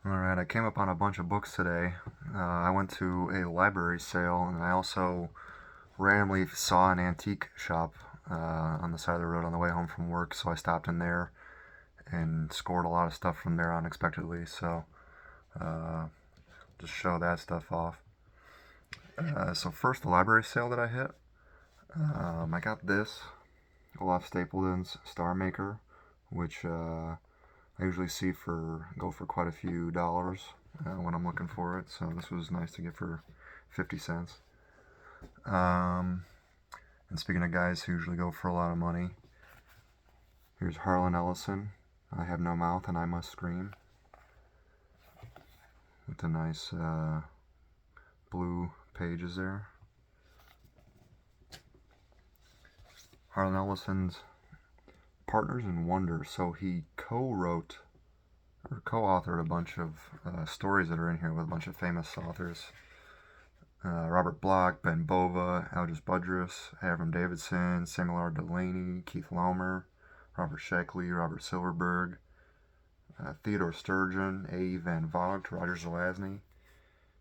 Alright, I came up on a bunch of books today. I went to a library sale, and I also randomly saw an antique shop on the side of the road on the way home from work, so I stopped in there and scored a lot of stuff from there unexpectedly, so uh, just show that stuff off. So first, the library sale that I hit, I got this, Olaf Stapledon's Star Maker, which I usually go for quite a few dollars when I'm looking for it. So this was nice to get for 50 cents. And speaking of guys who usually go for a lot of money, here's Harlan Ellison. I have no mouth and I must scream. With the nice blue pages there. Harlan Ellison's Partners in Wonder. So he co-wrote or co-authored a bunch of stories that are in here with a bunch of famous authors. Robert Bloch, Ben Bova, Aldous Budrus, Avram Davidson, Samuel R. Delaney, Keith Laumer, Robert Sheckley, Robert Silverberg, Theodore Sturgeon, A. Van Vogt, Roger Zelazny.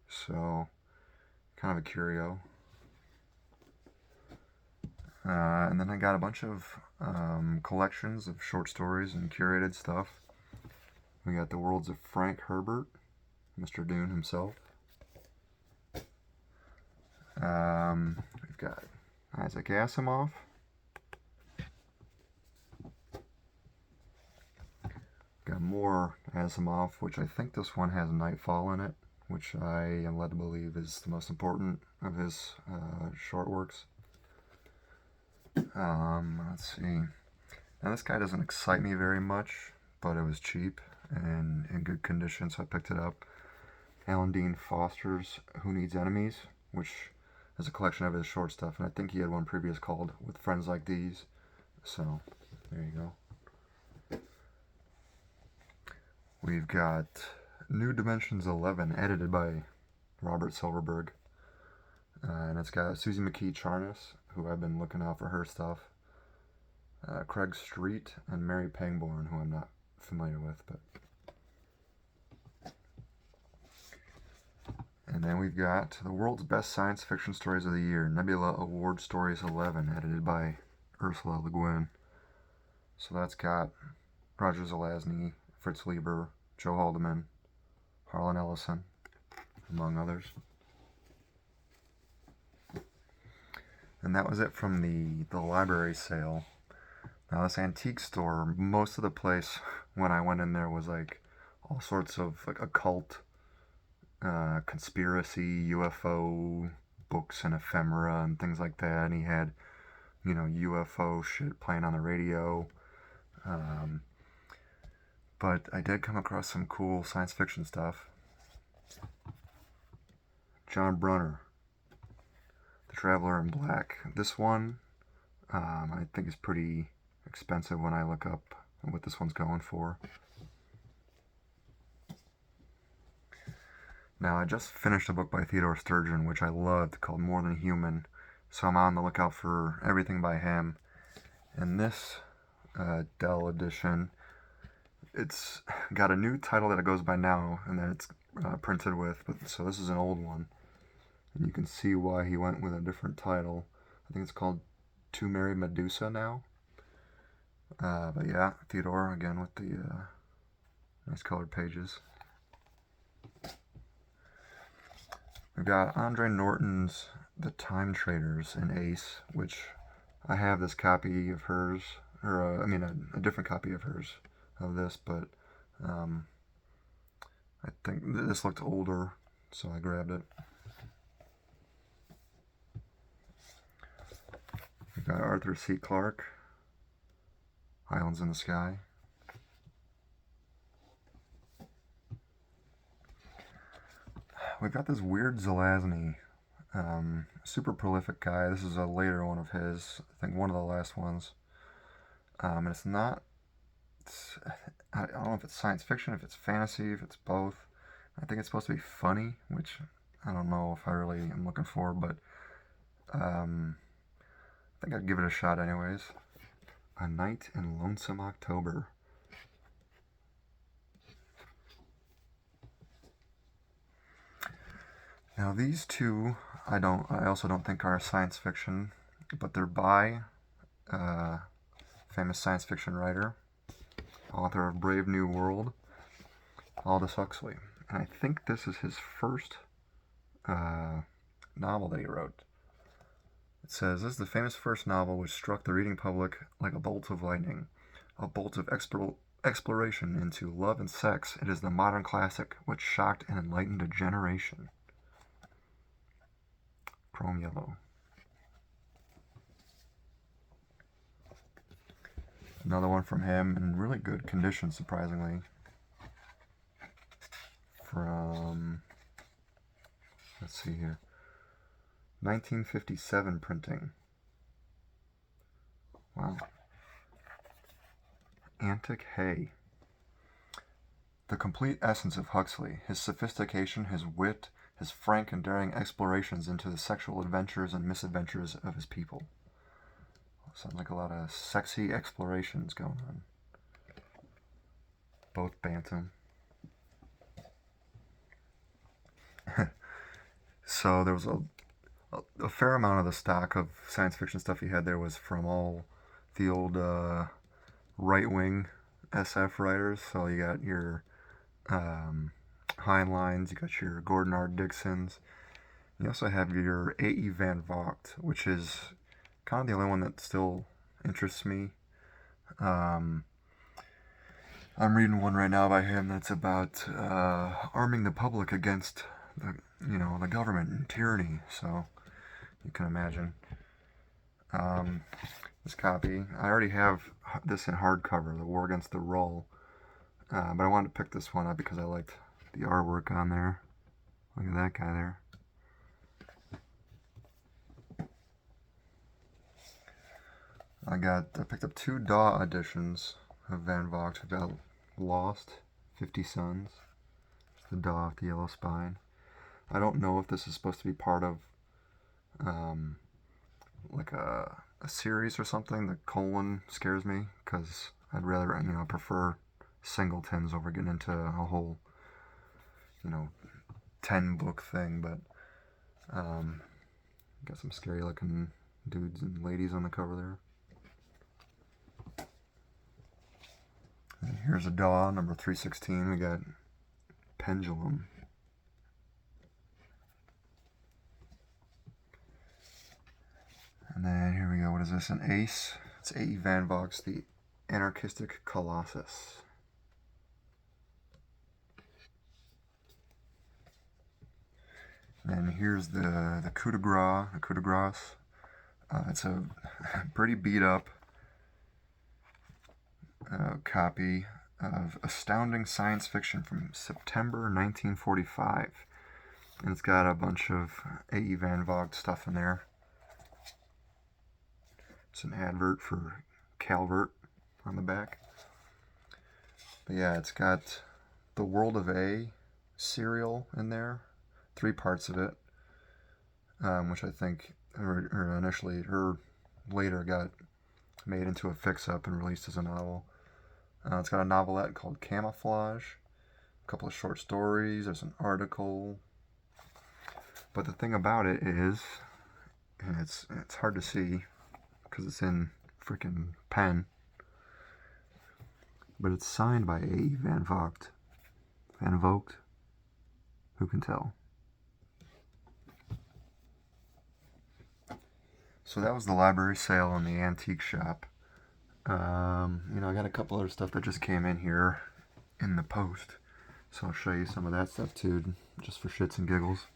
So, kind of a curio. And then I got a bunch of collections of short stories and curated stuff. We got The Worlds of Frank Herbert, Mr. Dune himself. We've got Isaac Asimov. Got more Asimov, which I think this one has Nightfall in it, which I am led to believe is the most important of his short works. Let's see. Now this guy doesn't excite me very much, but it was cheap and in good condition, so I picked it up. Alan Dean Foster's Who Needs Enemies, which is a collection of his short stuff, and I think he had one previous called With Friends Like These. So, there you go. We've got New Dimensions 11, edited by Robert Silverberg. And it's got Susie McKee Charnas, who I've been looking out for her stuff. Craig Street and Mary Pangborn, who I'm not familiar with, but. And then we've got The World's Best Science Fiction Stories of the Year, Nebula Award Stories 11, edited by Ursula Le Guin. So that's got Roger Zelazny, Fritz Lieber, Joe Haldeman, Harlan Ellison, among others. And that was it from the library sale. Now this antique store, most of the place when I went in there was like all sorts of like occult, conspiracy, UFO books and ephemera and things like that. And he had, UFO shit playing on the radio. But I did come across some cool science fiction stuff. John Brunner, The Traveler in Black. This one, I think is pretty expensive when I look up what this one's going for. Now, I just finished a book by Theodore Sturgeon, which I loved, called More Than Human, so I'm on the lookout for everything by him. And this Dell edition, it's got a new title that it goes by now, and that it's printed with, but so this is an old one. And you can see why he went with a different title. I think it's called To Marry Medusa now. But yeah, Theodore, again, with the nice colored pages. We've got Andre Norton's The Time Traders in Ace, which I have this copy of hers, or a different copy of hers, of this, but I think this looked older, so I grabbed it. We've got Arthur C. Clarke, Islands in the Sky. We've got this weird Zelazny, super prolific guy. This is a later one of his, I think one of the last ones. And I don't know if it's science fiction, if it's fantasy, if it's both. I think it's supposed to be funny, which I don't know if I really am looking for, but I think I'd give it a shot anyways. A Night in Lonesome October. Now these two, I also don't think are science fiction, but they're by famous science fiction writer, author of Brave New World, Aldous Huxley. And I think this is his first novel that he wrote. It says, this is the famous first novel which struck the reading public like a bolt of lightning, a bolt of exploration into love and sex. It is the modern classic which shocked and enlightened a generation. Chrome yellow. Another one from him in really good condition, surprisingly. From, let's see here, 1957 printing. Wow. Antic Hay. The complete essence of Huxley, his sophistication, his wit, his frank and daring explorations into the sexual adventures and misadventures of his people. Sounds like a lot of sexy explorations going on. Both Bantam. So there was a fair amount of the stock of science fiction stuff he had there was from all the old right-wing SF writers. So you got your Heinleins, you got your Gordon R. Dixons. You also have your A.E. Van Vogt, which is kind of the only one that still interests me. I'm reading one right now by him that's about arming the public against the government and tyranny. So you can imagine. This copy, I already have this in hardcover, The War Against the Roll, but I wanted to pick this one up because I liked the artwork on there. Look at that guy there. I picked up 2 DAW editions of Van Vogt. I got Lost, 50 Suns, the DAW with the yellow spine. I don't know if this is supposed to be part of like a series or something. The colon scares me because I'd rather prefer singletons over getting into a whole 10 book thing. But got some scary looking dudes and ladies on the cover there. And here's a DAW, number 316. We got Pendulum. And then here we go. What is this? An Ace. It's A.E. Van Vogt's The Anarchistic Colossus. And here's the coup de grace. It's a pretty beat up copy of Astounding Science Fiction from September 1945. And it's got a bunch of A.E. Van Vogt stuff in there. It's an advert for Calvert on the back. But yeah, it's got the World of A serial in there. 3 parts of it. Which I think later got made into a fix-up and released as a novel. It's got a novelette called Camouflage, a couple of short stories, there's an article. But the thing about it is, and it's hard to see because it's in freaking pen, but it's signed by A.E. Van Vogt. Van Vogt? Who can tell? So that was the library sale in the antique shop. I got a couple other stuff that just came in here in the post. So I'll show you some of that stuff too, just for shits and giggles.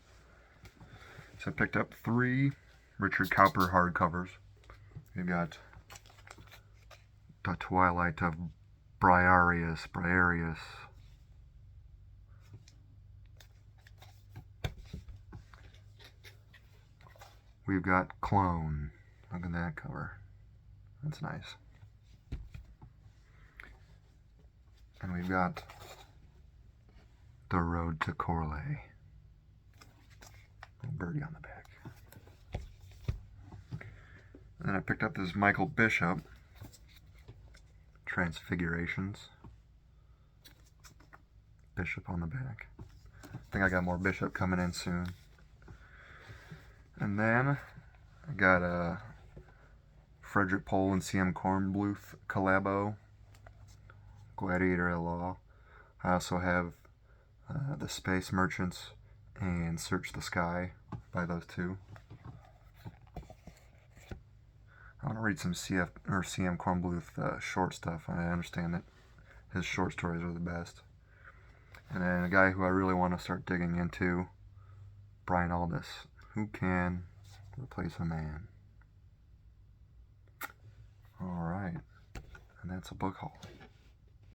So I picked up 3 Richard Cowper hardcovers. We've got The Twilight of Briareus. We've got Clone. Look at that cover. That's nice. And we've got The Road to Corley. Little birdie on the back. And then I picked up this Michael Bishop, Transfigurations. Bishop on the back. I think I got more Bishop coming in soon. And then I got a Frederick Pohl and C.M. Kornbluth collabo, Gladiator at Law. I also have The Space Merchants and Search the Sky by those two. I want to read some C.M. Kornbluth short stuff. I understand that his short stories are the best. And then a guy who I really want to start digging into, Brian Aldous. Who can replace a man? Alright, and that's a book haul.